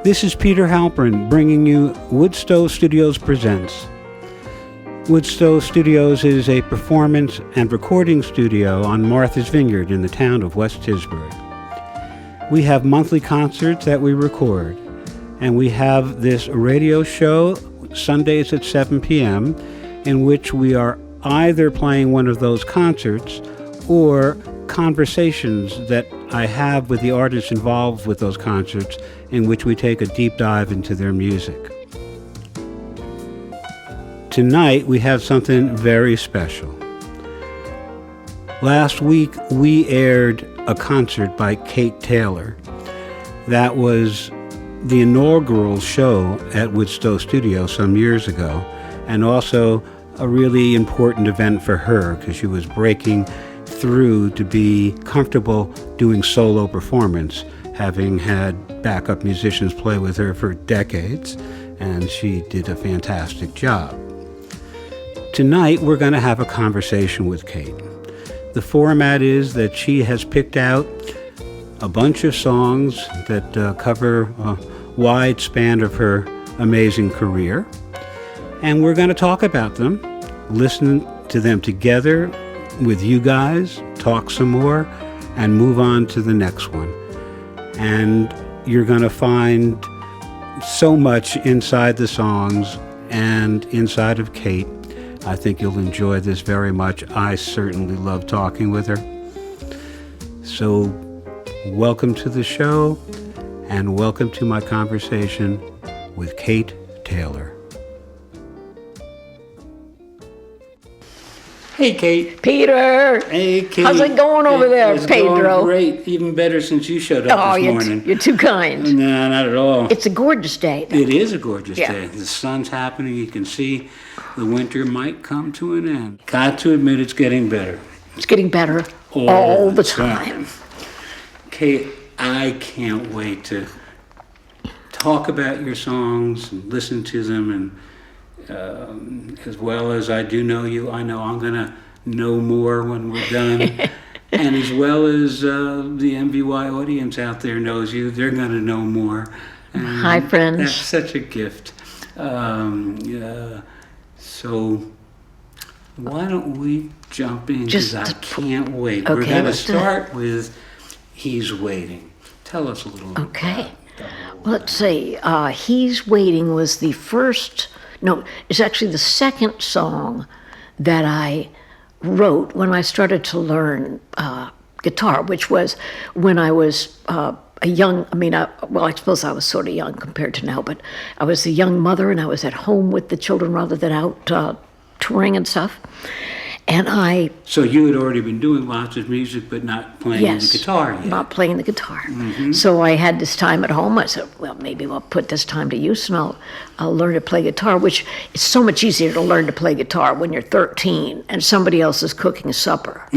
This is Peter Halpern bringing you Woodstove Studios Presents. Woodstove Studios is a performance and recording studio on Martha's Vineyard in the town of West Tisbury. We have monthly concerts that we record, and we have this radio show Sundays at 7 p.m. in which we are either playing one of those concerts or conversations that I have with the artists involved with those concerts, in which we take a deep dive into their music. Tonight we have something very special. Last week we aired a concert by Kate Taylor. That was the inaugural show at Woodstove Studios some years ago, and also a really important event for her because she was breaking through to be comfortable doing solo performance, having had backup musicians play with her for decades, and she did a fantastic job. Tonight we're going to have a conversation with Kate. The format is that she has picked out a bunch of songs that cover a wide span of her amazing career, and we're going to talk about them, listen to them together with you guys, talk some more, and move on to the next one. And you're going to find so much inside the songs and inside of Kate. I think you'll enjoy this very much. I certainly love talking with her. So welcome to the show, and welcome to my conversation with Kate Taylor. Hey, Kate. Peter. Hey, Kate. How's it going over there, Pedro? Going great. Even better since you showed up this morning. You're too kind. No, not at all. It's a gorgeous day, though. It is a gorgeous day. The sun's happening. You can see the winter might come to an end. Got to admit, it's getting better. It's getting better all the time. Kate, I can't wait to talk about your songs and listen to them, and as well as I do know you, I know I'm going to know more when we're done. And as well as the MVY audience out there knows you, they're going to know more. And hi, friends. That's such a gift. So why don't we jump in, because I can't wait. Okay, we're going to start with He's Waiting. Tell us a little bit about Well, let's say He's Waiting was the first... No, it's actually the second song that I wrote when I started to learn guitar, which was when I was a young, I suppose I was sort of young compared to now, but I was a young mother and I was at home with the children rather than out touring and stuff. And So you had already been doing lots of music, but not playing the guitar yet. Not playing the guitar. Mm-hmm. So I had this time at home. I said, well, maybe I'll put this time to use and I'll learn to play guitar, which is so much easier to learn to play guitar when you're 13 and somebody else is cooking supper.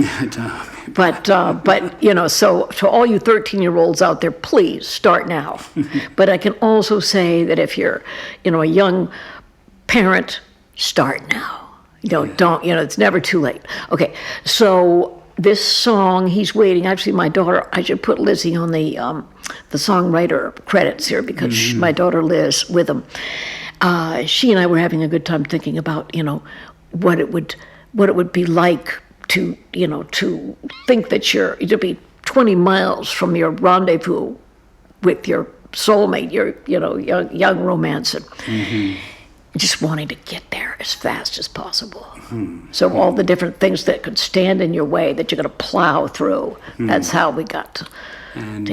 But so to all you 13-year-olds out there, please start now. But I can also say that if you're, a young parent, start now. Don't, it's never too late. Okay, so this song, He's Waiting, actually my daughter, I should put Lizzie on the songwriter credits here because my daughter Liz with them. She and I were having a good time thinking about, what it would be like to think that to be 20 miles from your rendezvous with your soulmate, your, young romance, and just wanting to get there as fast as possible. So all the different things that could stand in your way that you're going to plow through, that's how we got to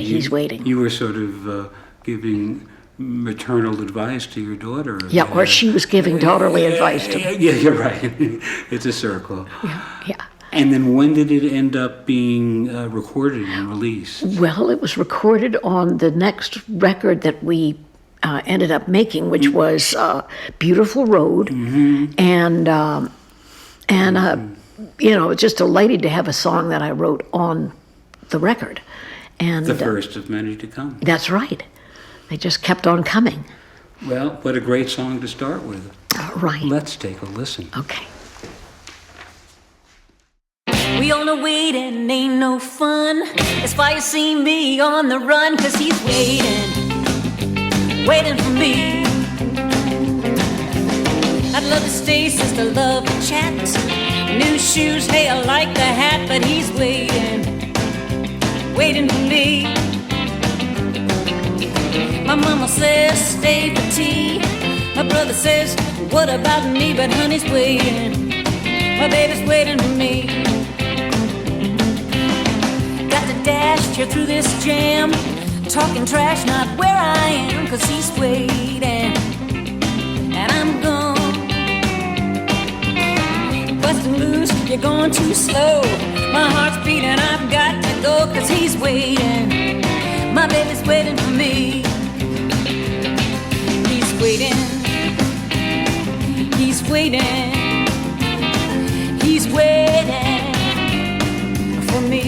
He's Waiting. You were sort of giving maternal advice to your daughter. Yeah, or she was giving daughterly advice to me. Yeah, you're right. It's a circle. Yeah. And then when did it end up being recorded and released? Well, it was recorded on the next record that we ended up making, which was Beautiful Road, and it's just delighted to have a song that I wrote on the record. And the first of many to come. That's right. They just kept on coming. Well, what a great song to start with. Right. Let's take a listen. Okay. We all know waiting ain't no fun. That's why you see me on the run, 'cause he's waiting. waiting for me. I'd love to stay, sister, love to chat. New shoes, hey, I like the hat, but he's waiting for me. My mama says stay for tea. My brother says, what about me? But honey's waiting, my baby's waiting for me. Got to dash here through this jam, talking trash, not where I am, 'cause he's waiting, and I'm gone. Busting loose, you're going too slow. My heart's beating, I've got to go, 'cause he's waiting, my baby's waiting for me. He's waiting, he's waiting, he's waiting for me.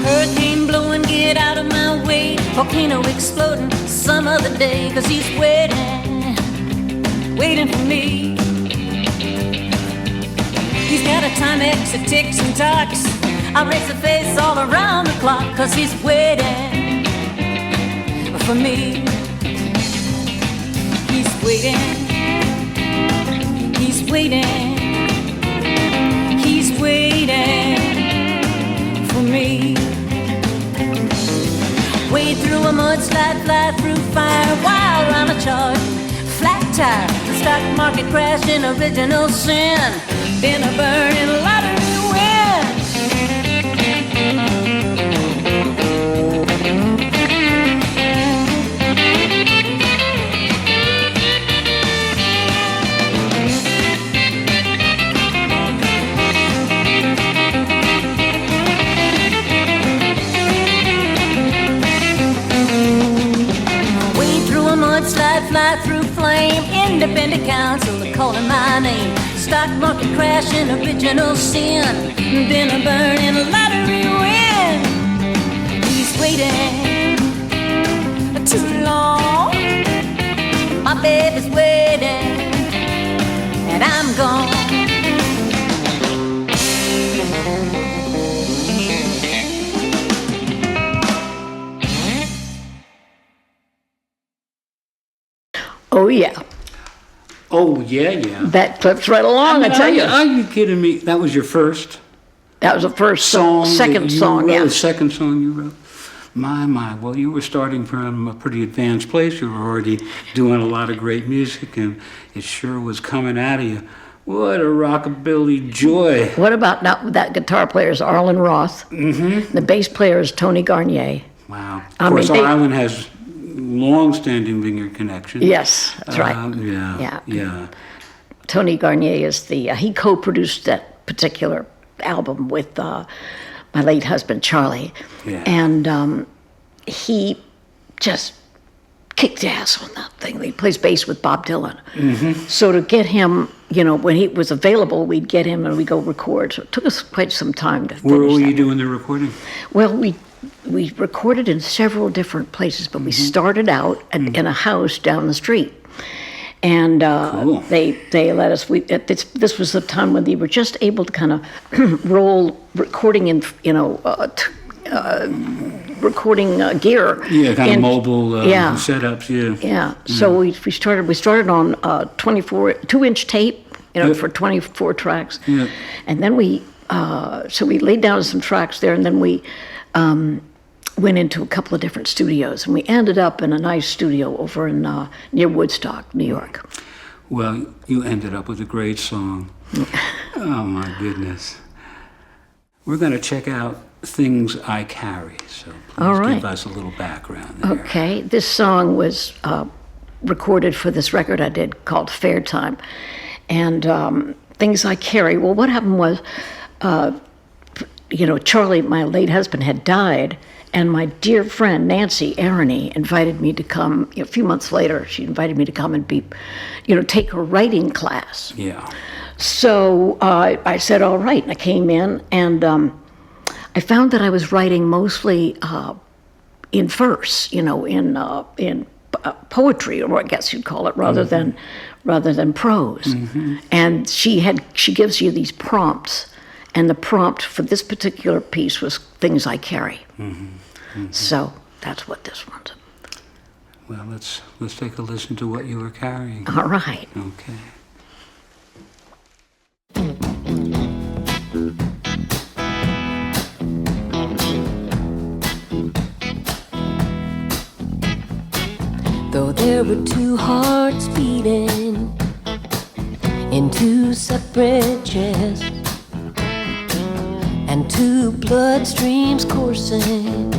Hurricane blowing, get out of my way. Volcano exploding some other day, 'cause he's waiting for me. He's got a Timex that ticks and talks. I race the face all around the clock, 'cause he's waiting for me. He's waiting, he's waiting, he's waiting for me. Wade through a mudslide, fly through fire, wild round a charge, flat tire, the stock market crash in original sin, then a burning lottery win. Slide, fly through flame, independent counsel calling my name. Stock market crash in original sin, then a burning lottery win. He's waiting too long, my baby's waiting, and I'm gone. Oh, yeah. Oh, yeah. That clips right along, I tell you. Are you kidding me? That was your first That was the first song? second song, yeah. yeah. The second song you wrote? My. Well, you were starting from a pretty advanced place. You were already doing a lot of great music, and it sure was coming out of you. What a rockabilly joy. What about now? That guitar player is Arlen Roth. Mm-hmm. The bass player is Tony Garnier. Wow. Of course, Arlen has long-standing Vineyard connection. Yes, that's right. Yeah. Tony Garnier is he co-produced that particular album with my late husband Charlie, and he just kicked ass on that thing. He plays bass with Bob Dylan. Mm-hmm. So to get him, when he was available, we'd get him and we'd go record. So it took us quite some time to finish Where were that. you doing the recording? Well, we recorded in several different places, but we started out in a house down the street. And cool. they let us. This was the time when they were just able to kind of roll recording in, recording gear. Yeah, kind of mobile setups. Yeah. So we started on 2-inch tape, for 24 tracks. Yeah. And then we laid down some tracks there, and then we went into a couple of different studios, and we ended up in a nice studio over in near Woodstock, New York. Well, you ended up with a great song. Oh my goodness. We're going to check out Things I Carry, so please give us a little background there. Okay, this song was recorded for this record I did called Fair Time, and Things I Carry. Well, what happened was, Charlie, my late husband, had died, and my dear friend Nancy Aroney invited me to come. A few months later, she invited me to come and take her writing class. Yeah. So I said, all right, and I came in, and I found that I was writing mostly in verse, in poetry, or I guess you'd call it, rather than prose. Mm-hmm. And she gives you these prompts, and the prompt for this particular piece was Things I Carry. Mm-hmm. Mm-hmm. So that's what this one's. Well, let's take a listen to what you were carrying. All right. Okay. Though there were two hearts beating in two separate chests, and two bloodstreams coursing,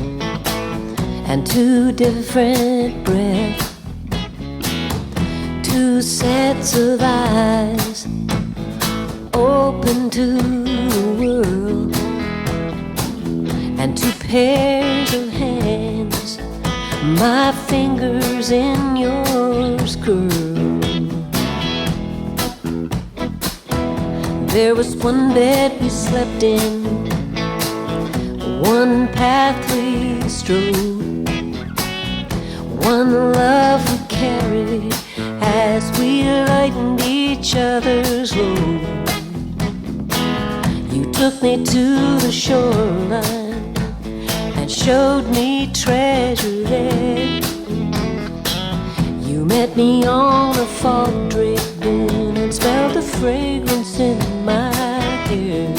and two different breaths, two sets of eyes open to the world, and two pairs of hands, my fingers in yours, girl. There was one bed we slept in, one path we strode, one love we carried as we lightened each other's load. You took me to the shoreline and showed me treasure there. You met me on a fog-draped dune and smelled the fragrance in my hair.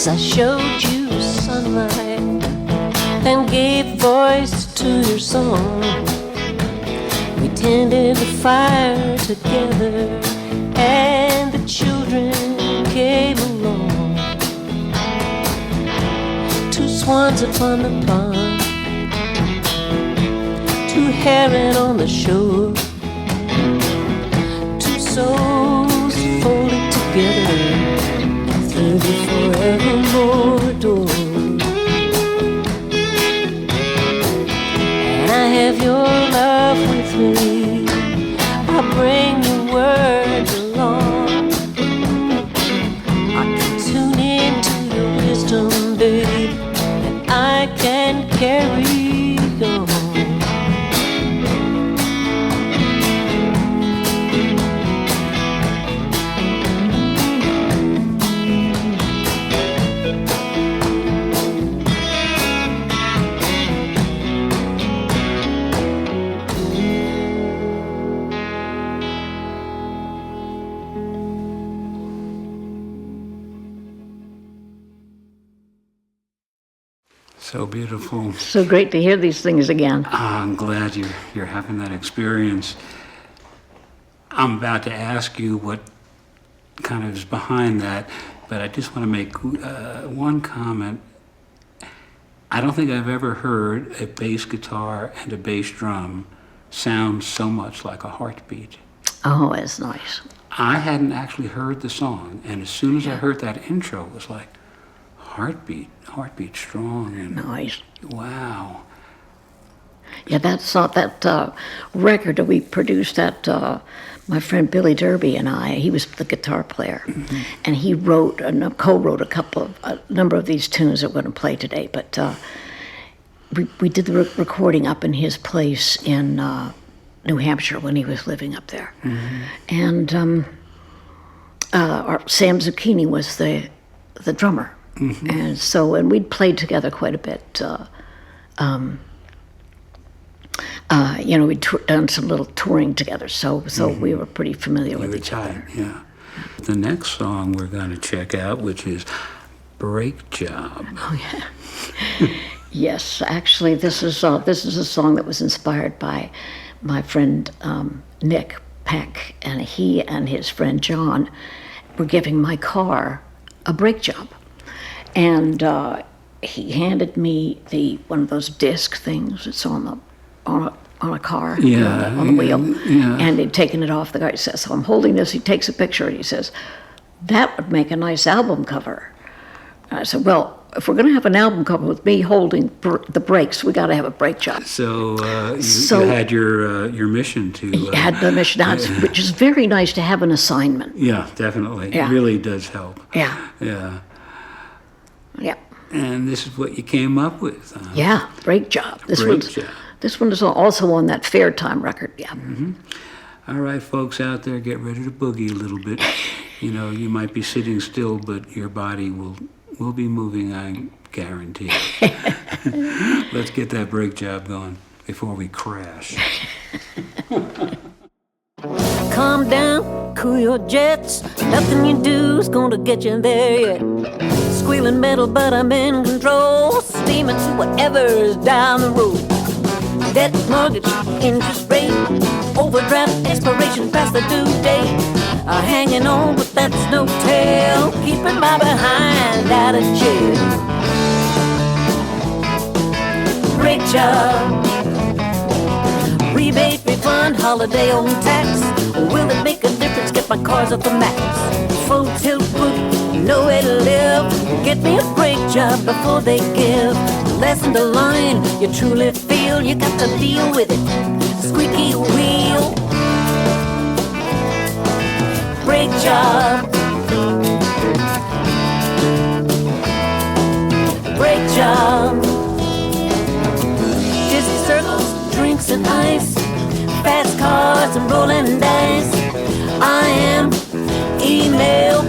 I showed you sunlight and gave voice to your song. We tended the fire together and the children came along. Two swans upon the pond, two heron on the shore, two souls folded together through the forevermore door. And I have your love with me, I bring your words along. I can tune into your wisdom, babe, and I can carry on. So beautiful. So great to hear these things again. I'm glad you're having that experience. I'm about to ask you what kind of is behind that, but I just want to make one comment. I don't think I've ever heard a bass guitar and a bass drum sound so much like a heartbeat. Oh, it's nice. I hadn't actually heard the song, and as soon as I heard that intro, it was like, heartbeat strong, and Nice. wow. Yeah, that record that we produced, that my friend Billy Derby and I, he was the guitar player, and he wrote and co-wrote a number of these tunes that we're going to play today. But we did the recording up in his place in New Hampshire when he was living up there, and Sam Zucchini was the drummer. And we'd played together quite a bit. We'd done some little touring together, so we were pretty familiar with each other. Yeah. The next song we're going to check out, which is "Brake Job." Oh yeah. Yes, actually, this is a song that was inspired by my friend Nick Peck, and he and his friend John were giving my car a brake job. And he handed me one of those disc things that's on a car, on the wheel, and he'd taken it off the car. He says, "So I'm holding this." He takes a picture and he says, "That would make a nice album cover." And I said, "Well, if we're going to have an album cover with me holding the brakes, we got to have a brake job. So, you had your mission to... had the mission, which is very nice to have an assignment. Yeah, definitely. Yeah. It really does help. Yeah. Yeah. Yeah. And this is what you came up with. Yeah, brake job. This one is also on that Fair Time record, yeah. Mm-hmm. All right, folks out there, get ready to boogie a little bit. You know, you might be sitting still, but your body will be moving, I guarantee. Let's get that brake job going before we crash. Calm down, cool your jets. Nothing you do is gonna get you there yet. Squealing metal, but I'm in control. Steaming to whatever's down the road. Debt, mortgage, interest rate, overdraft, expiration past the due date. Hanging on, but that's no tale. Keeping my behind out of jail. Brake job. Rebate, refund, holiday on tax. Will it make a difference? Get my cars off the max. Full tilt boot, nowhere to live. Get me a brake job before they give. Lesson to learn, you truly feel you got to deal with it. Squeaky wheel. Brake job. Brake job. Dizzy circles, drinks and ice, fast cars and rolling dice. I am email,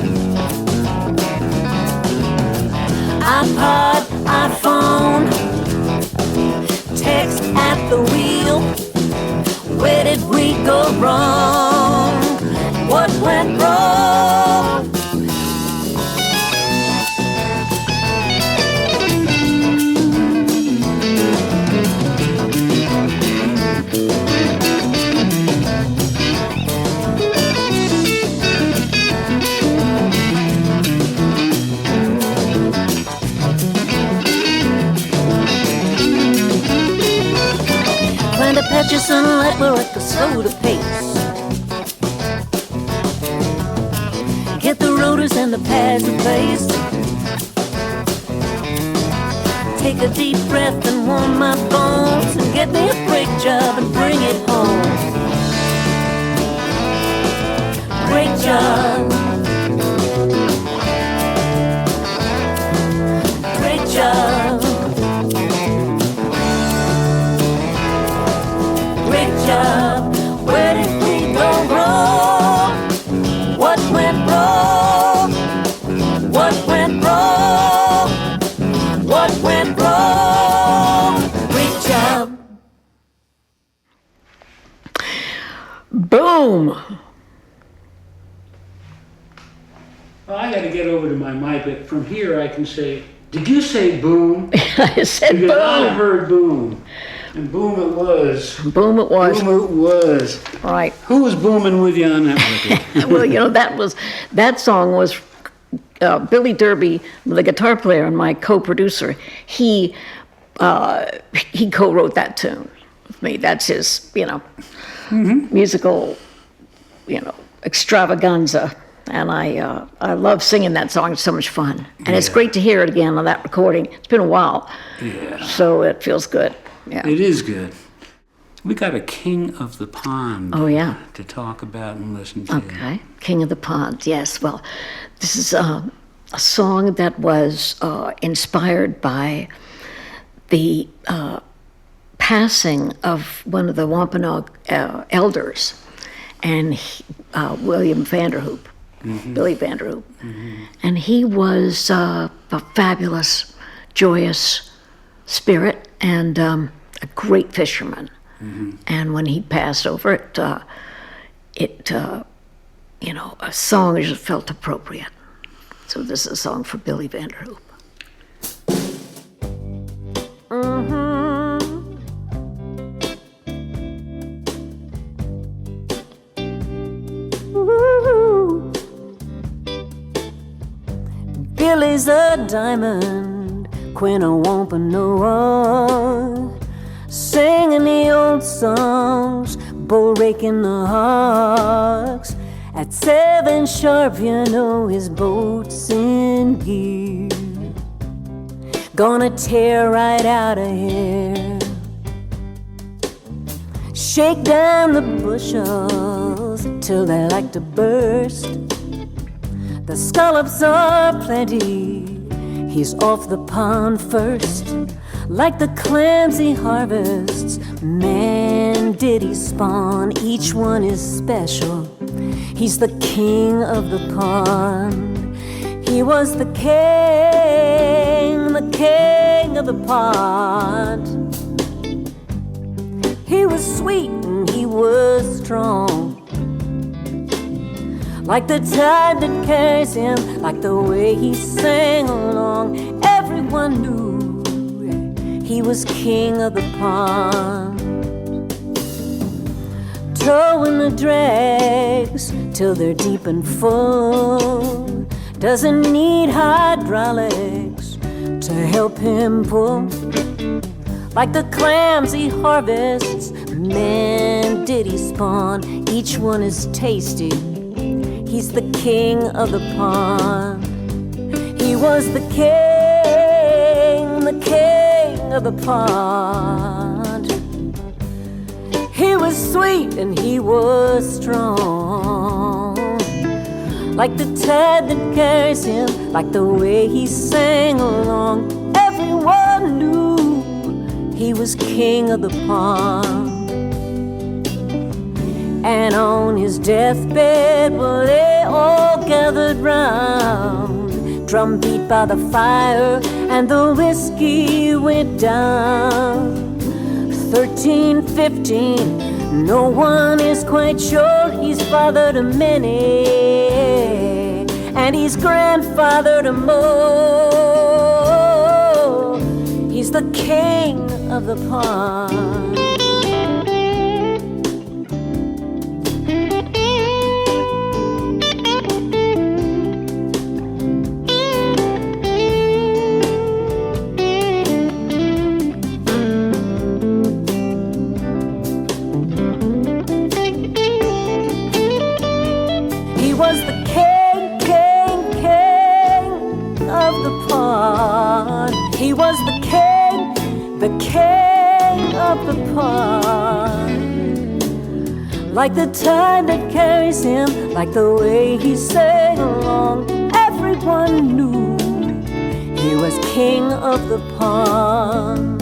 iPod, iPhone, text at the wheel. Where did we go wrong? What went wrong? Plan to patch your sunlight, we're at the soda pace. Get the rotors and the pads replaced. Take a deep breath and warm my bones. And get me a brake job and bring it home. Brake job. Brake job. Brake job. Where did we go wrong? What went wrong? What went wrong? What went wrong? Brake job. Boom! Well, I got to get over to my mic, but from here I can say, did you say boom? I said Because I boom. heard boom. And boom it was. Boom it was. Boom it was. Right. Who was booming with you on that record? Well, you know, that song was Billy Derby, the guitar player and my co-producer. He co-wrote that tune with me. That's his, musical, extravaganza. And I love singing that song. It's so much fun. And it's great to hear it again on that recording. It's been a while. Yeah. So it feels good. Yeah. It is good. We got a King of the Pond to talk about and listen to. Okay. King of the Pond, yes. Well, this is a song that was inspired by the passing of one of the Wampanoag elders, and William Vanderhoop, Billy Vanderhoop. Mm-hmm. And he was a fabulous, joyous spirit and a great fisherman. Mm-hmm. And when he passed over, a song just felt appropriate. So this is a song for Billy Vanderhoop. Billy's a diamond, Queen of Wampanoag, singing the old songs, bull raking the hogs. At 7 sharp, his boat's in gear. gonna tear right out of here. Shake down the bushels till they like to burst. The scallops are plenty, he's off the pond first. Like the clams he harvests, man did he spawn. Each one is special, he's the king of the pond. He was the king of the pond. He was sweet and he was strong, like the tide that carries him, like the way he sang along. Everyone knew he was king of the pond. Towing the dregs till they're deep and full. Doesn't need hydraulics to help him pull. Like the clams he harvests, man did he spawn. Each one is tasty, he's the king of the pond. He was the king of the pond. He was sweet and he was strong, like the tide that carries him, like the way he sang along. Everyone knew he was king of the pond. And on his deathbed, well, they all gathered round, drumbeat by the fire, and the whiskey went down. 13, 15, no one is quite sure. He's father to many, and he's grandfather to more. He's the king of the pond. He was the king of the pond. He was the king of the pond. Like the tide that carries him, like the way he sang along. Everyone knew he was king of the pond.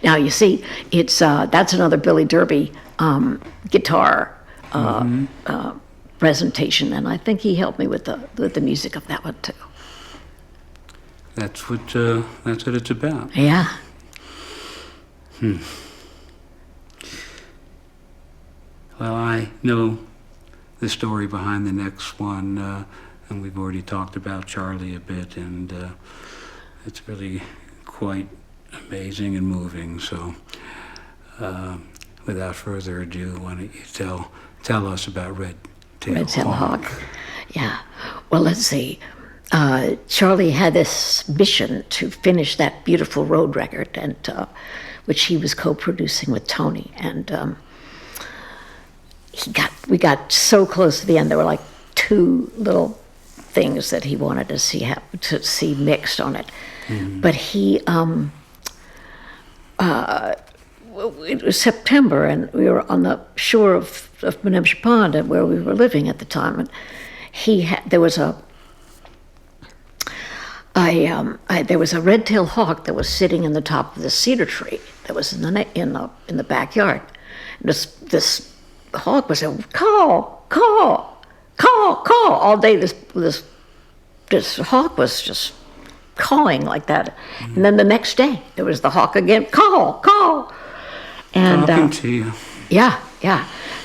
Now you see, it's that's another Billy Derby guitar presentation, and I think he helped me with the music of that one too. That's what it's about. Yeah. Well, I know the story behind the next one, and we've already talked about Charlie a bit, and it's really quite amazing and moving. So, without further ado, why don't you tell us about Red-tailed Hawk? Yeah. Well, let's see. Charlie had this mission to finish that beautiful road record, and which he was co-producing with Tony. And we got so close to the end. There were like two little things that he wanted to see mixed on it. Mm-hmm. But he. It was September, and we were on the shore of Menemsha Pond, where we were living at the time. And there was a red-tailed hawk that was sitting in the top of the cedar tree that was in the backyard. And this hawk was saying, "Caw, caw, caw, caw," all day. This hawk was just cawing like that. Mm-hmm. And then the next day there was the hawk again, caw, caw. And talking to you. Yeah.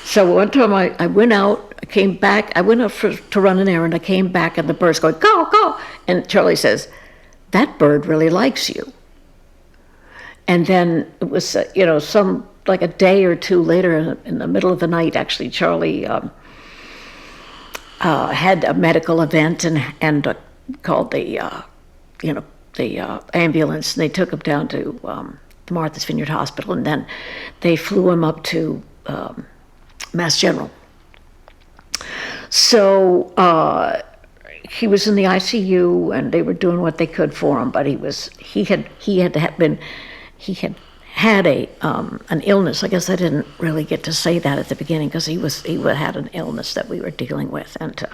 So one time I went out, I came back, I went out to run an errand, I came back and the bird's going, caw, caw. And Charlie says, "That bird really likes you." And then it was, like a day or two later, in the middle of the night, actually, Charlie had a medical event and called the ambulance, and they took him down to the Martha's Vineyard Hospital, and then they flew him up to Mass General. So he was in the ICU, and they were doing what they could for him, but he had an illness. I guess I didn't really get to say that at the beginning, because he had an illness that we were dealing with, and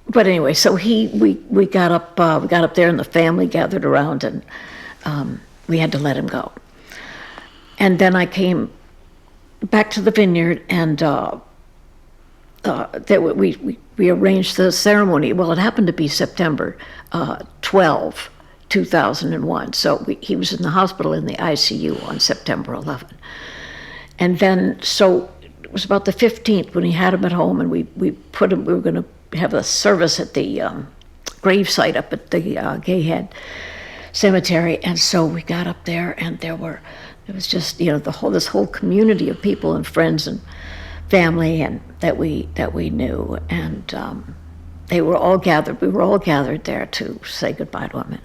but anyway, so we got up there, and the family gathered around, and we had to let him go. And then I came back to the vineyard, and we arranged the ceremony. Well, it happened to be September 12, 2001. So he was in the hospital in the ICU on September 11. And then, so it was about the 15th when he had him at home, and we were going to have a service at the gravesite up at the Gayhead Cemetery. And so we got up there, and it was just, this whole community of people and friends and family and that we knew, and they were all gathered. We were all gathered there to say goodbye to him.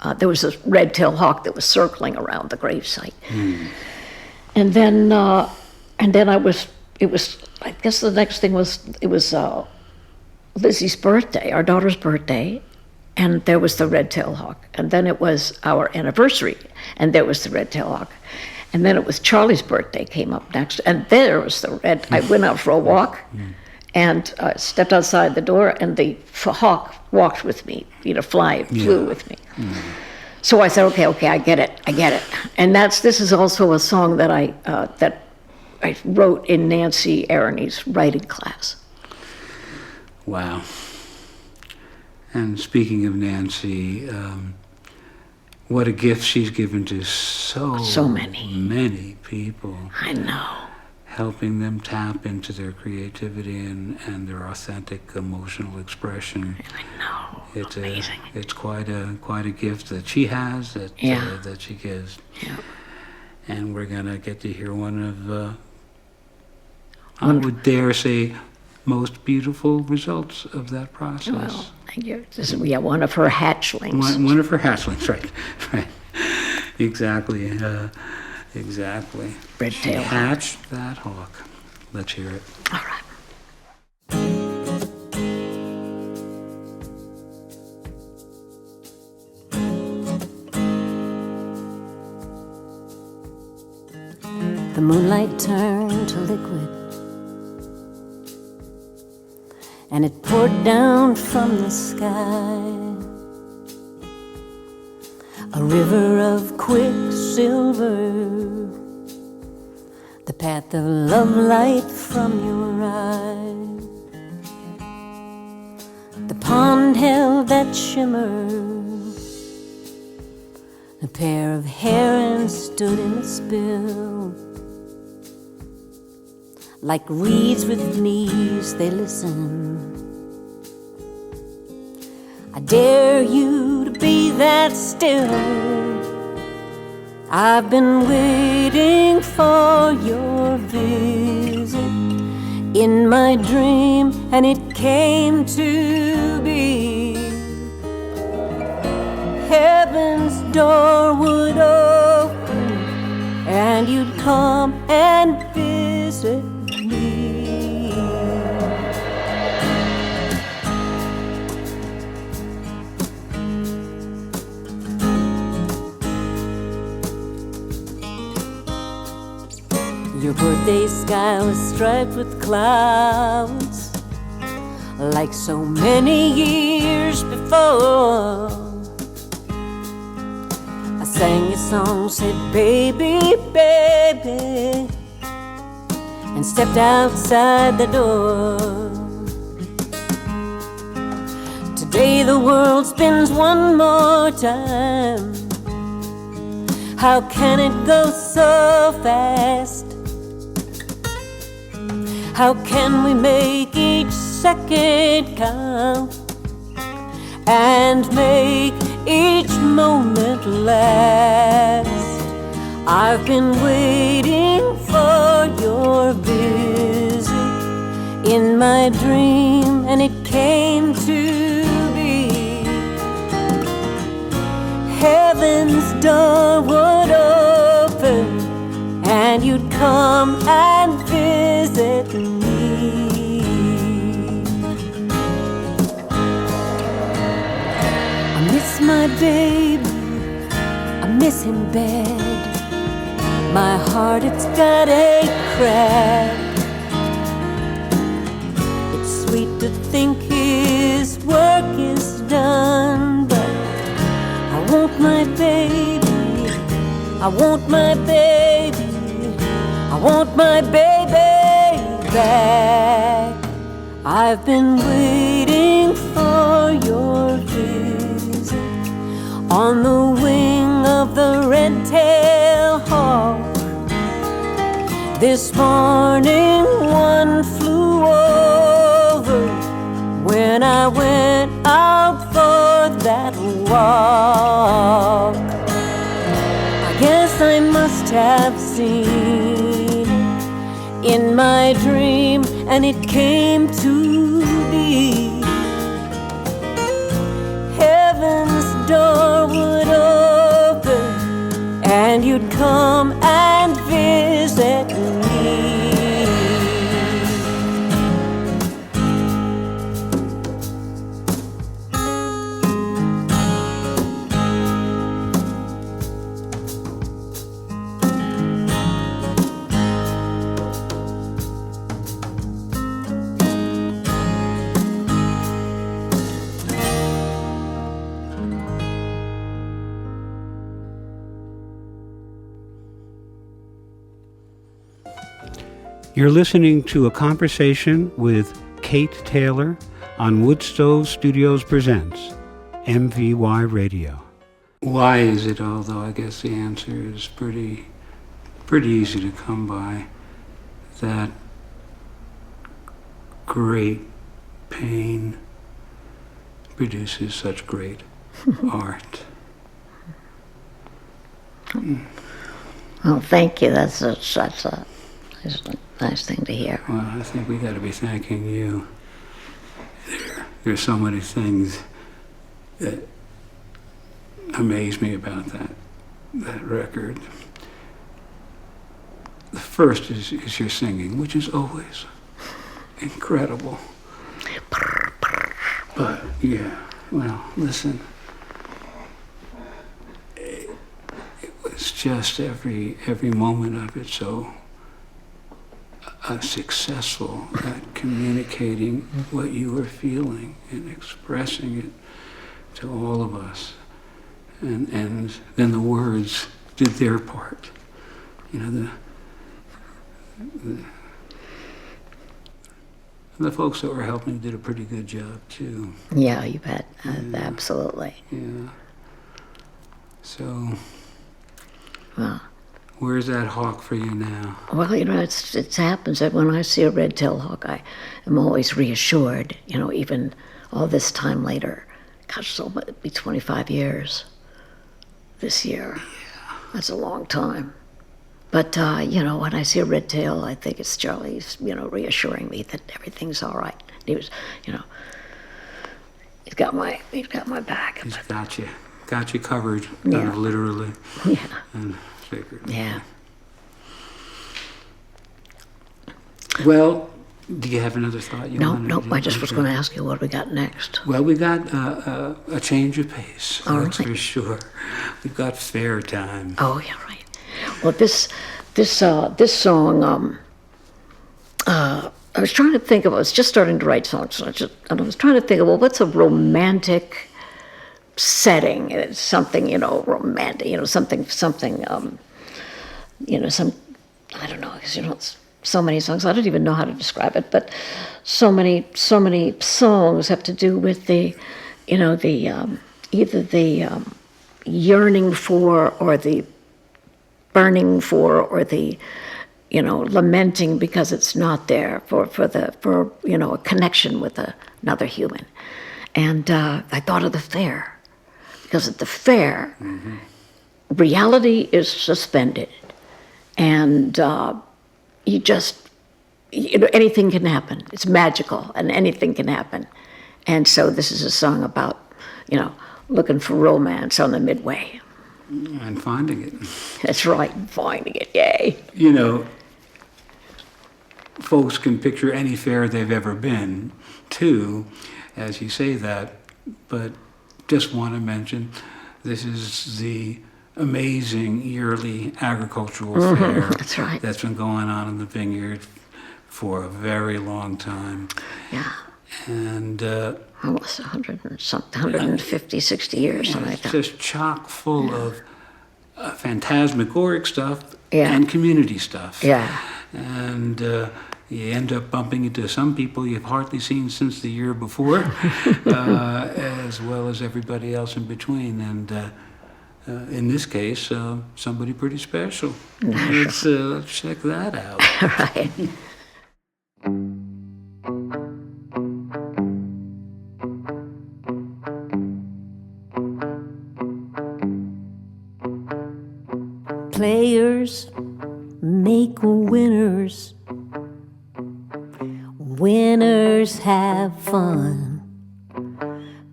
And there was a red-tailed hawk that was circling around the gravesite. And then I guess the next thing was, it was Lizzie's birthday, our daughter's birthday, and there was the red-tailed hawk. And then it was our anniversary, and there was the red-tailed hawk. And then it was Charlie's birthday came up next, and there was the red. I went out for a walk, and stepped outside the door, and the hawk walked with me, flew with me. So I said, okay, I get it. And this is also a song that I wrote in Nancy Aroney's writing class. Wow. And speaking of Nancy, what a gift she's given to so many people. I know. Helping them tap into their creativity and their authentic emotional expression. I know. It's amazing. It's quite a gift that she has, that she gives. Yeah. And we're gonna get to hear one of I would dare say most beautiful results of that process. Well, thank you. This is, one of her hatchlings. One of her hatchlings, right. Exactly. Red She tail. hatched that hawk. Let's hear it. All right. The moonlight turned to liquid, and it poured down from the sky, a river of quicksilver, the path of love light from your eye. The pond held that shimmer, a pair of herons stood in the spill. Like reeds with knees they listen. I dare you to be that still. I've been waiting for your visit in my dream, and it came to be. Heaven's door would open, and you'd come and visit. Your birthday sky was striped with clouds, like so many years before. I sang a song, said, baby, baby, and stepped outside the door. Today the world spins one more time. How can it go so fast? How can we make each second count and make each moment last? I've been waiting for your visit in my dream, and it came to be. Hey, door would open and you'd come and visit me. I miss my baby, I miss him bad. My heart, it's got a crack. It's sweet to think his work is done, but I want my baby, I want my baby, I want my baby back. I've been waiting for your visit on the wing of the red-tailed hawk. This morning one flew over when I went out for that walk. I guess I must have seen in my dream, and it came to be. Heaven's door would open and you'd come and visit me. You're listening to a conversation with Kate Taylor on Woodstove Studious Presents, MVY Radio. Why is it, although I guess the answer is pretty easy to come by, that great pain produces such great art? Well, thank you. That's such a nice thing to hear. Well, I think we got to be thanking you. There's so many things that amaze me about that record. The first is your singing, which is always incredible. But yeah, well, listen. It was just every moment of it so successful at communicating what you were feeling and expressing it to all of us. And then the words did their part. You know, the folks that were helping did a pretty good job too. Yeah, you bet. Absolutely. Yeah. So, Well, where's that hawk for you now? well, you know, it happens that when I see a red-tailed hawk, I am always reassured, you know, even all this time later. Gosh, so it'll be 25 years this year. Yeah. That's a long time. But, you know, when I see a red tail, I think it's Charlie's, you know, reassuring me that everything's all right. He was, you know, he's got my back. He's got you covered, Yeah. kind of literally Yeah, and figuratively. yeah. Well, do you have another thought you wanted No, to I just was going to ask you what we got next. Well, we got a change of pace, All that's right. for sure. We've got fair time. Oh, yeah, right. Well, this song, I was trying to think of, I was just starting to write songs, and I was trying to think of, well, what's a romantic setting? It's something, you know, romantic, you know, something, you know, I don't know, because, you know, it's so many songs, I don't even know how to describe it, but so many songs have to do with the, you know, either the yearning for, or the burning for, or the, you know, lamenting because it's not there, for you know, a connection with another human. And I thought of the fair, because at the fair, reality is suspended, and you know, anything can happen. It's magical, and anything can happen. And so this is a song about, you know, looking for romance on the midway. And finding it. That's right, finding it, yay. You know, folks can picture any fair they've ever been to as you say that, but just want to mention this is the amazing yearly agricultural fair that's right. that's been going on in the vineyard for a very long time. Yeah. And almost 100 and something, 150, 60 years, something like that. It's just chock full of phantasmagoric stuff Yeah. and community stuff. Yeah. And you end up bumping into some people you've hardly seen since the year before, as well as everybody else in between. And in this case, somebody pretty special. Let's check that out. Right. Players make winners. Winners have fun.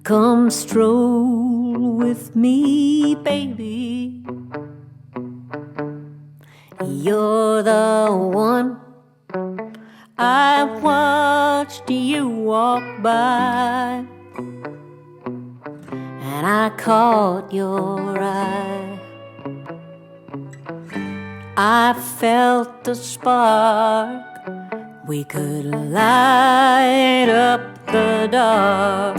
Come stroll with me, baby. You're the one. I watched you walk by, and I caught your eye. I felt the spark. We could light up the dark.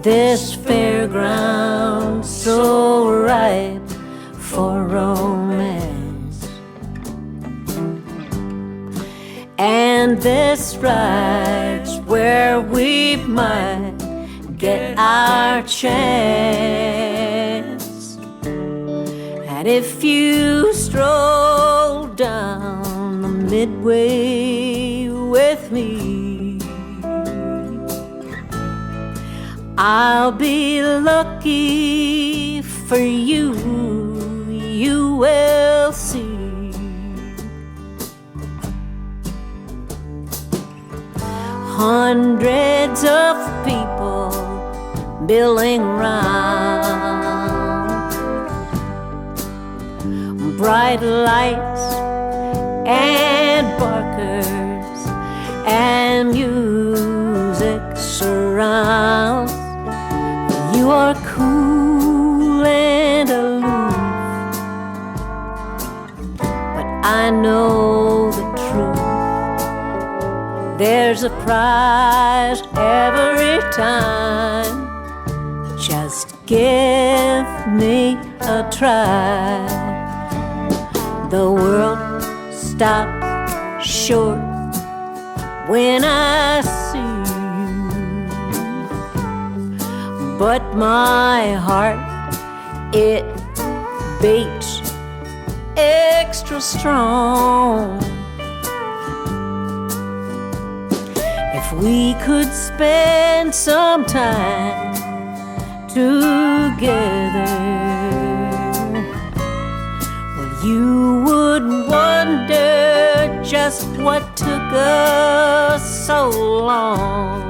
This fairground so ripe for romance. And this ride's where we might get our chance. And if you stroll down the midway with me, I'll be lucky for you, you will see. Hundreds of people milling round, bright lights and barkers and music surrounds. You are cool and aloof, but I know the truth. There's a prize every time. Just give me a try. The world stops short when I see you, but my heart, it beats extra strong. If we could spend some time together, well, you would wonder just what took us so long.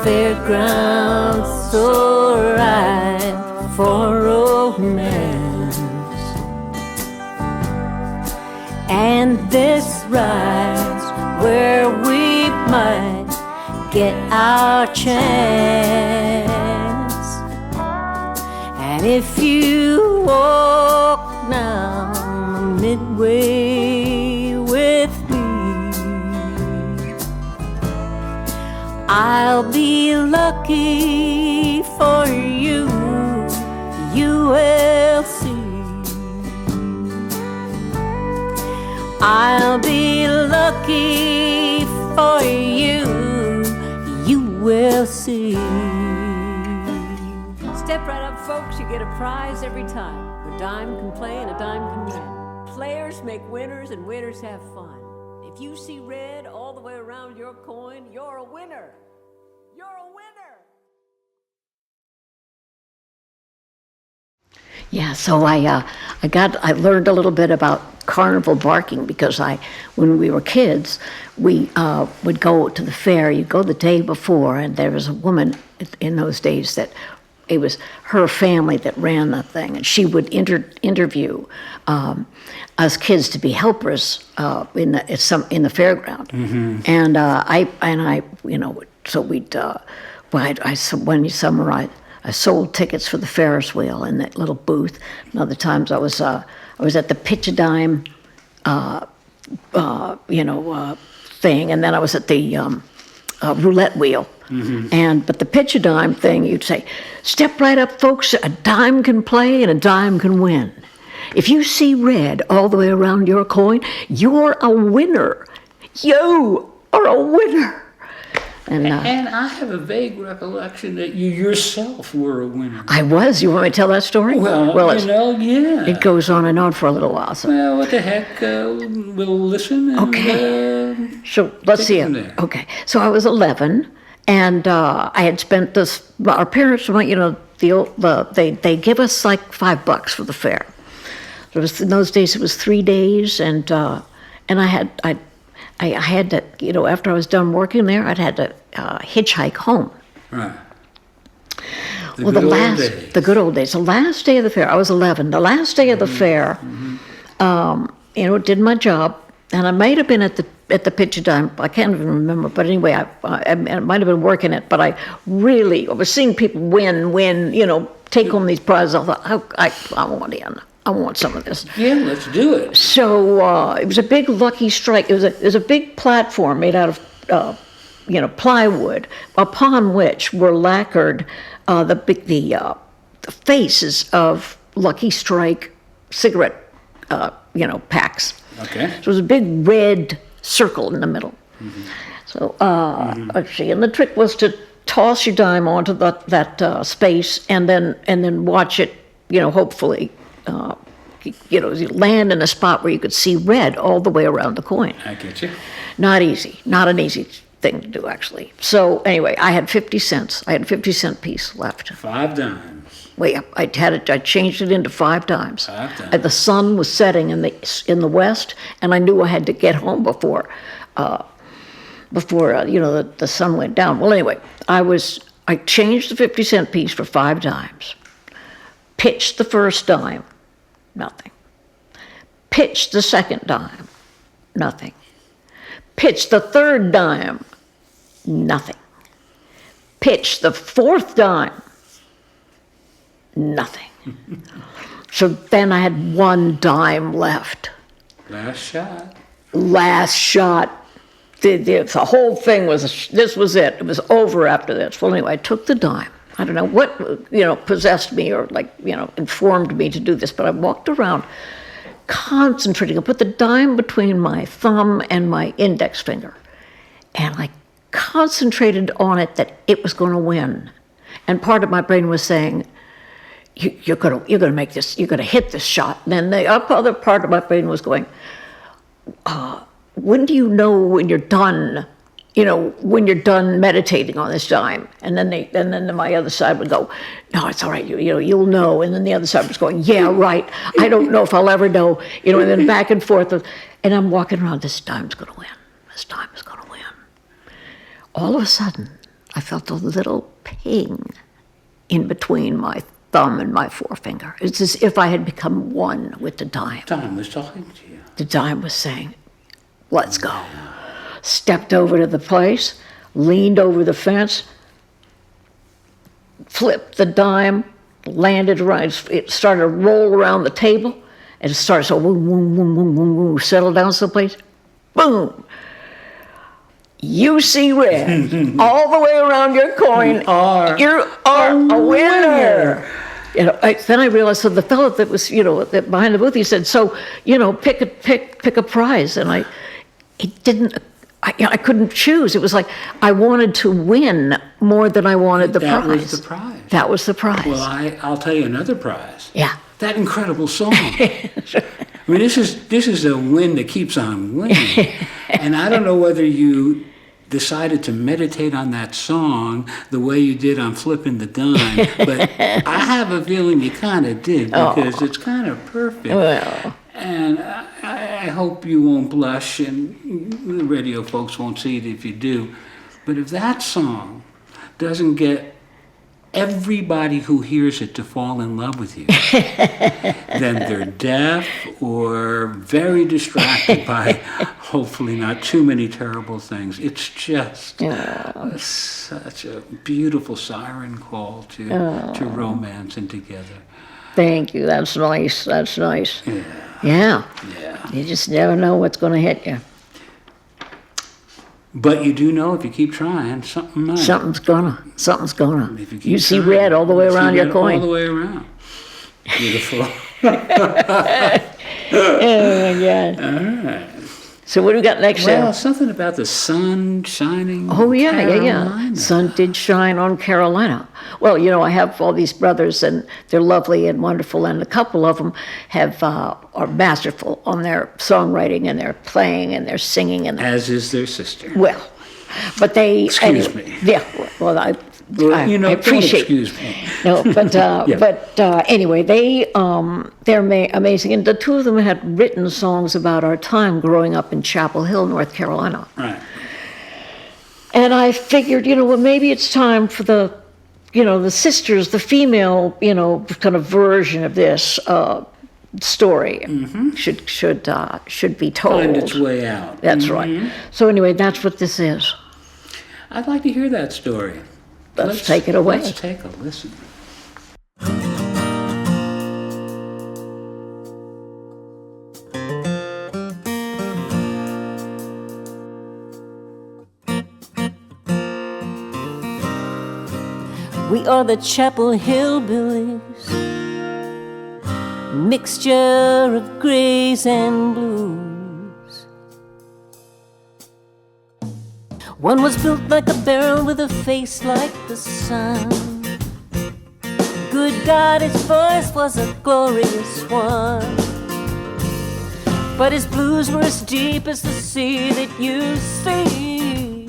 Fairground so ripe for romance, and this ride's where we might get our chance. And if you walk down midway with me, I'll be lucky for you, you will see. lucky for you, you will see. Step right up, folks, you get a prize every time. A dime can play and a dime can win. Players make winners and winners have fun. If you see red all the way around your coin, you're a winner. You're a winner. Yeah, so I learned a little bit about carnival barking because when we were kids, we would go to the fair. You go the day before, and there was a woman in those days that it was her family that ran that thing, and she would interview us kids to be helpers in the fairground. Mm-hmm. And I so we'd when you summarize. I sold tickets for the Ferris wheel in that little booth. And other times I was at the pitch a dime, thing, and then I was at the roulette wheel. Mm-hmm. But the pitch a dime thing, you'd say, "Step right up, folks. A dime can play and a dime can win. If you see red all the way around your coin, you're a winner. You are a winner." And I have a vague recollection that you yourself were a winner. I was. You want me to tell that story? Well, yeah. It goes on and on for a little while. So. Well, what the heck? We'll listen. And, okay. So let's see it. Okay. So I was 11, and I had spent this. Our parents, they give us like $5 for the fair. It was in those days. It was 3 days, and I had to, after I was done working there, I'd had to hitchhike home. Right. The good old days. The last day of the fair, I was 11. The last day of the fair, did my job, and I might have been at the pitch a dime. I can't even remember, but anyway, I might have been working it. But I was seeing people win, take home these prizes. I thought, I want in. I want some of this. Yeah, let's do it. So it was a big Lucky Strike. It was a big platform made out of plywood, upon which were lacquered the faces of Lucky Strike cigarette packs. Okay. So it was a big red circle in the middle. Mm-hmm. So let's see, and the trick was to toss your dime onto that space and then watch it. Hopefully. You land in a spot where you could see red all the way around the coin. I get you. Not easy. Not an easy thing to do, actually. So anyway, I had 50 cents. I had a 50-cent piece left. 5 dimes. Wait, I changed it into 5 dimes. 5 dimes. The sun was setting in the west, and I knew I had to get home before the sun went down. Well, anyway, I changed the 50-cent piece for 5 dimes. Pitched the first dime, nothing. Pitched the second dime, nothing. Pitched the third dime, nothing. Pitched the fourth dime, nothing. So then I had 1 dime left. Last shot. The whole thing this was it. It was over after this. Well, anyway, I took the dime. I don't know what, possessed me or informed me to do this, but I walked around concentrating. I put the dime between my thumb and my index finger, and I concentrated on it that it was going to win. And part of my brain was saying, you're going to make this, you're going to hit this shot. And then the other part of my brain was going, when do you know when you're done? When you're done meditating on this dime, and then my other side would go, "No, it's all right. You'll know." And then the other side was going, "Yeah, right. I don't know if I'll ever know." And then back and forth, and I'm walking around. This dime's going to win. This dime is going to win. All of a sudden, I felt a little ping in between my thumb and my forefinger. It's as if I had become one with the dime. The dime was talking to you. The dime was saying, "Let's go." Stepped over to the place, leaned over the fence, flipped the dime, landed right. It started to roll around the table, and it started so boom, boom, boom, boom, boom, boom, settle down someplace, boom. You see red all the way around your coin. You are a winner. Then I realized, so the fellow that was, behind the booth, he said, "So, pick a prize," and it didn't. I couldn't choose. It was like I wanted to win more than I wanted the prize. That was the prize. That was the prize. Well, I'll tell you another prize. Yeah. That incredible song. I mean, this is a win that keeps on winning. And I don't know whether you decided to meditate on that song the way you did on Flipping the Dime, but I have a feeling you kind of did, because it's kind of perfect. Well. And I hope you won't blush, and the radio folks won't see it if you do. But if that song doesn't get everybody who hears it to fall in love with you, then they're deaf or very distracted by hopefully not too many terrible things. It's just such a beautiful siren call to romance and together. Thank you. That's nice. That's nice. Yeah. You just never know what's going to hit you. But you do know if you keep trying, something might. Something's gonna. If You see red all the way around your coin. All the way around. Beautiful. Oh my God. All right. So what do we got next? Well, something about the sun shining. Oh yeah, Carolina. Sun did shine on Carolina. Well, I have all these brothers, and they're lovely and wonderful, and a couple of them are masterful on their songwriting and their playing and their singing, and As is their sister. well, but they Excuse me. Yeah, well, I Well, I appreciate. Don't excuse me. No, but anyway, they're amazing, and the two of them had written songs about our time growing up in Chapel Hill, North Carolina. Right. And I figured, well, maybe it's time for the sisters, the female, kind of version of this story should be told. Find its way out. That's right. So anyway, that's what this is. I'd like to hear that story. Let's take it away. Let's take a listen. We are the Chapel Hillbillies, mixture of grays and blues. One was built like a barrel with a face like the sun. Good God, his voice was a glorious one, but his blues were as deep as the sea that you see.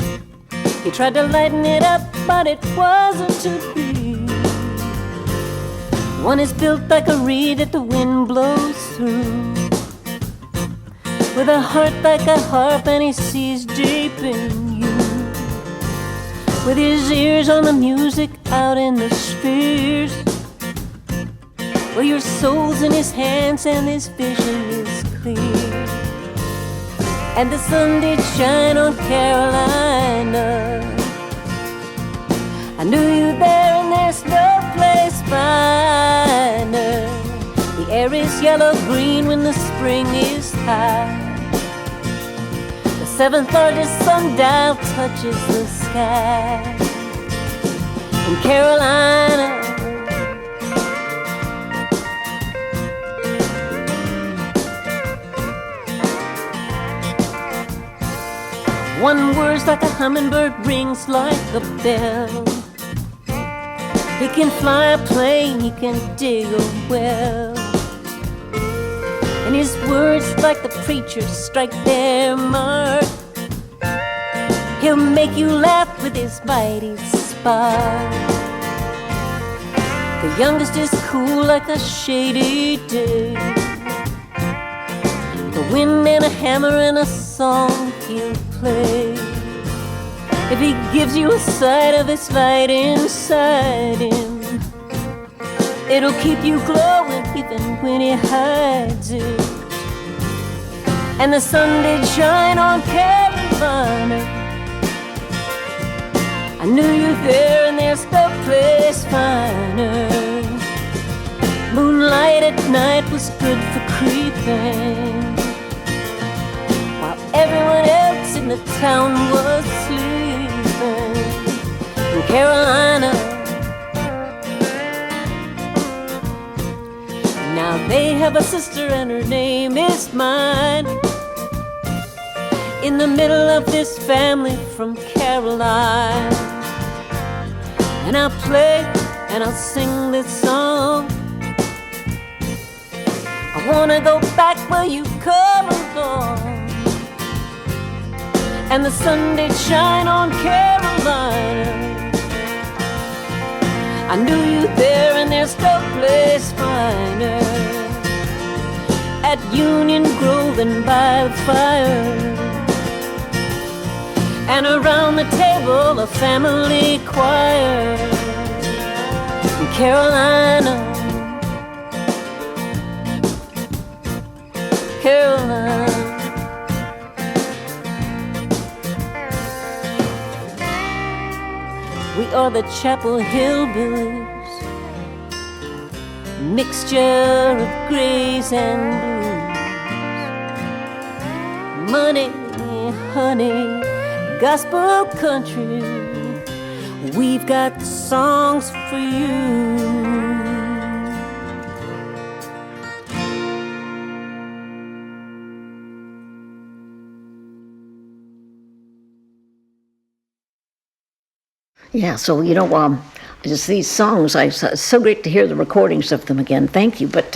He tried to lighten it up, but it wasn't to be. One is built like a reed that the wind blows through, with a heart like a harp, and he sees deep in you. With his ears on the music out in the spheres, well, your soul's in his hands and his vision is clear. And the sun did shine on Carolina. I knew you there, and there's no place finer. The air is yellow-green when the spring is high. The seventh largest sundial touches the sky. In Carolina, one word's like a hummingbird, rings like a bell. He can fly a plane, he can dig a well, and his words, like the preachers, strike their mark. He'll make you laugh with his mighty spark. The youngest is cool like a shady day. The wind and a hammer and a song he'll play. If he gives you a sight of his light inside him, it'll keep you glowing even when he hides it. And the sun did shine on Carolina. I knew you there, and there's no place finer. Moonlight at night was good for creeping, while everyone else in the town was sleeping. In Carolina, now they have a sister, and her name is mine. in the middle of this family from Caroline. And I'll play and I'll sing this song. I wanna go back where you come along, and the sun did shine on Carolina. I knew you there and there's no place finer, at Union Grove and by the fire. And around the table a family choir in Carolina, Carolina. We are the Chapel Hillbillies, mixture of grays and blues. Money, honey, gospel country, we've got songs for you. Yeah, so, just these songs, it's so great to hear the recordings of them again. Thank you. But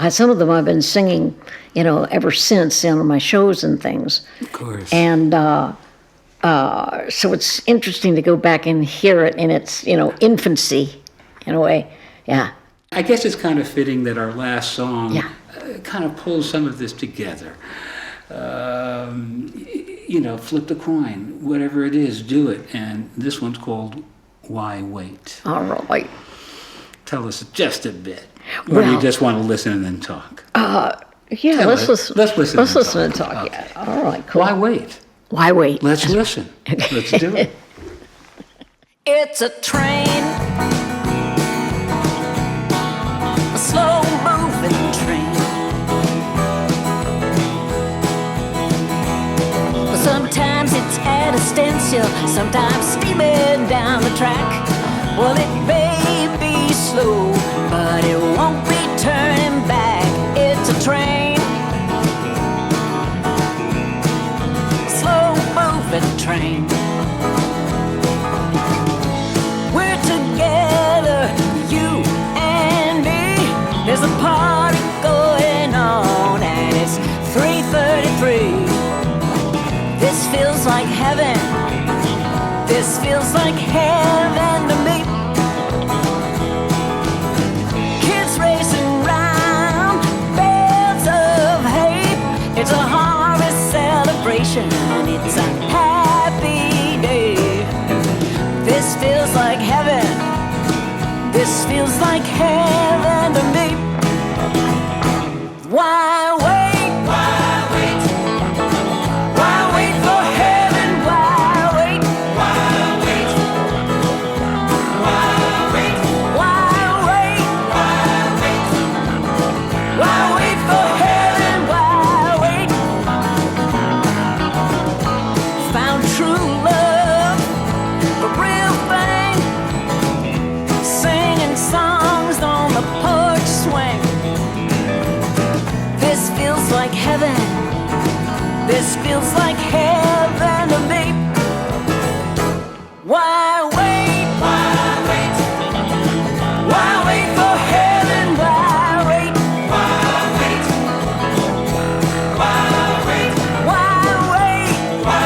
some of them I've been singing, ever since on my shows and things. Of course. And so it's interesting to go back and hear it in its, infancy, in a way. Yeah. I guess it's kind of fitting that our last song kind of pulls some of this together. Flip the coin, whatever it is, do it. And this one's called Why Wait? All right. Tell us just a bit. Or do you just want to listen and then talk? Yeah, let's listen. Let's listen. Let's listen and talk. Okay. Yeah. All right, cool. Why wait? Why wait? Let's listen. Let's do it. It's a train, a slow-moving train. Sometimes it's at a standstill, sometimes steaming down the track. Well, it may be slow, but it won't be turning back. It's a train, a slow-moving train. We're together, you and me. There's a party going on, and it's 3:33. This feels like heaven. This feels like heaven to me. Kids racing round bales of hay. It's a harvest celebration. It's a happy day. This feels like heaven. This feels like heaven to me. Why wait? This feels like heaven to me. Why wait? Why wait? Why wait for heaven? Why wait? Why wait? Why wait? Why wait? Why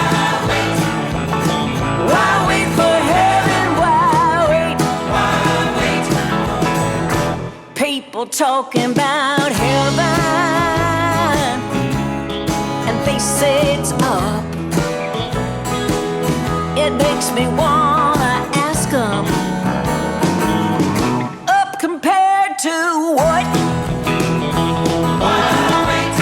wait? Why wait for heaven? Why wait? Why wait? People talking about heaven. They say it's up. It makes me wanna ask them, up compared to what? Why wait?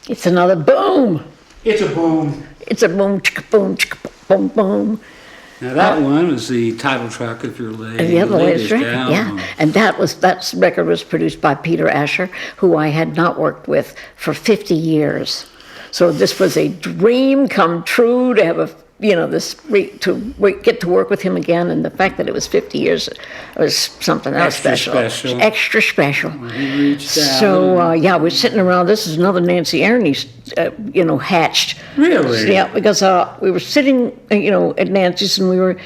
It's another boom. It's a boom. It's a boom, chicka boom, chicka boom, boom. Now that one was the title track of your latest record, album. yeah. And that record was produced by Peter Asher, who I had not worked with for 50 years. So this was a dream come true to have get to work with him again, and the fact that it was 50 years was something else special. Extra special. He reached out. So we're sitting around. This is another Nancy Aarons, hatched. Really? Yeah, because we were sitting, at Nancy's, and we were,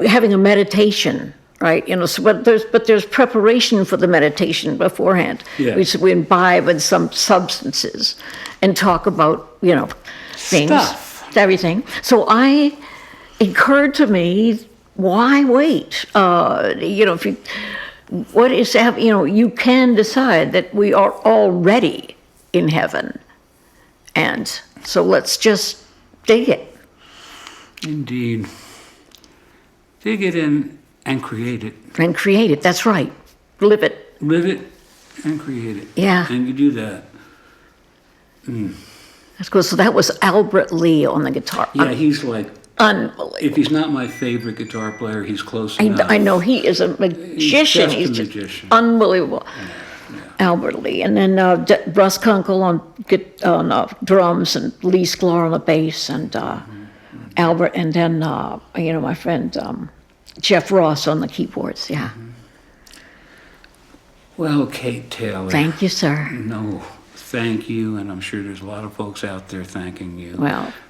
having a meditation. Right, so but there's preparation for the meditation beforehand. Yeah. We imbibe with some substances and talk about things, everything. So it occurred to me, why wait? If you can decide that we are already in heaven, and so let's just dig it. Indeed, dig it in. And create it. And create it, that's right. Live it. Live it and create it. Yeah. And you do that. That's cool. So that was Albert Lee on the guitar. Yeah, he's like... Unbelievable. If he's not my favorite guitar player, he's close enough. I know, he is a magician. He's just a magician. Unbelievable. Yeah. Albert Lee. And then Russ Kunkel on drums, and Lee Sklar on the bass, and Albert, and then, my friend... Jeff Ross on the keyboards, yeah. Well, Kate Taylor. Thank you, sir. No, thank you, and I'm sure there's a lot of folks out there thanking you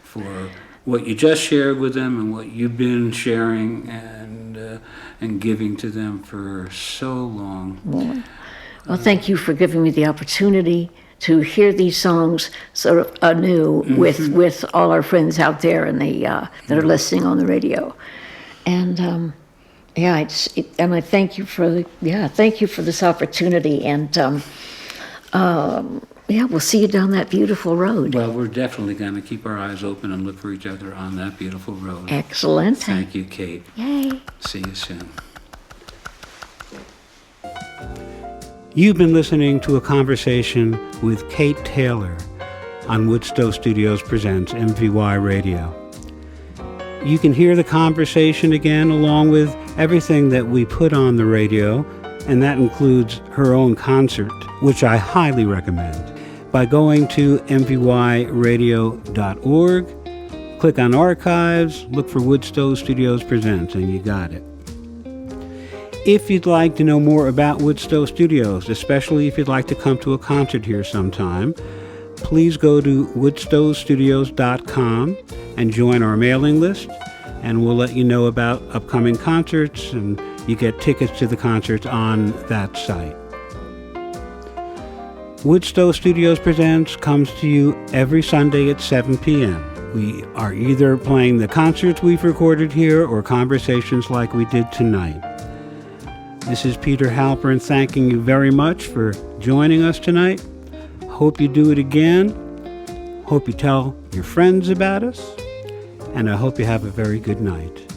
for what you just shared with them and what you've been sharing and giving to them for so long. Well, thank you for giving me the opportunity to hear these songs sort of anew with all our friends out there and that are listening on the radio. And and I thank you for this opportunity. And we'll see you down that beautiful road. Well, we're definitely going to keep our eyes open and look for each other on that beautiful road. Excellent. Thank you, Kate. Yay. See you soon. You've been listening to a conversation with Kate Taylor on Woodstove Studious Presents MVY Radio. You can hear the conversation again along with everything that we put on the radio, and that includes her own concert, which I highly recommend, by going to mvyradio.org, click on Archives, look for Woodstove Studious Presents, and you got it. If you'd like to know more about Woodstove Studios, especially if you'd like to come to a concert here sometime, please go to woodstovestudios.com and join our mailing list, and we'll let you know about upcoming concerts, and you get tickets to the concerts on that site. Woodstove Studios Presents comes to you every Sunday at 7 p.m. We are either playing the concerts we've recorded here or conversations like we did tonight. This is Peter Halpern thanking you very much for joining us tonight. Hope you do it again. Hope you tell your friends about us. And I hope you have a very good night.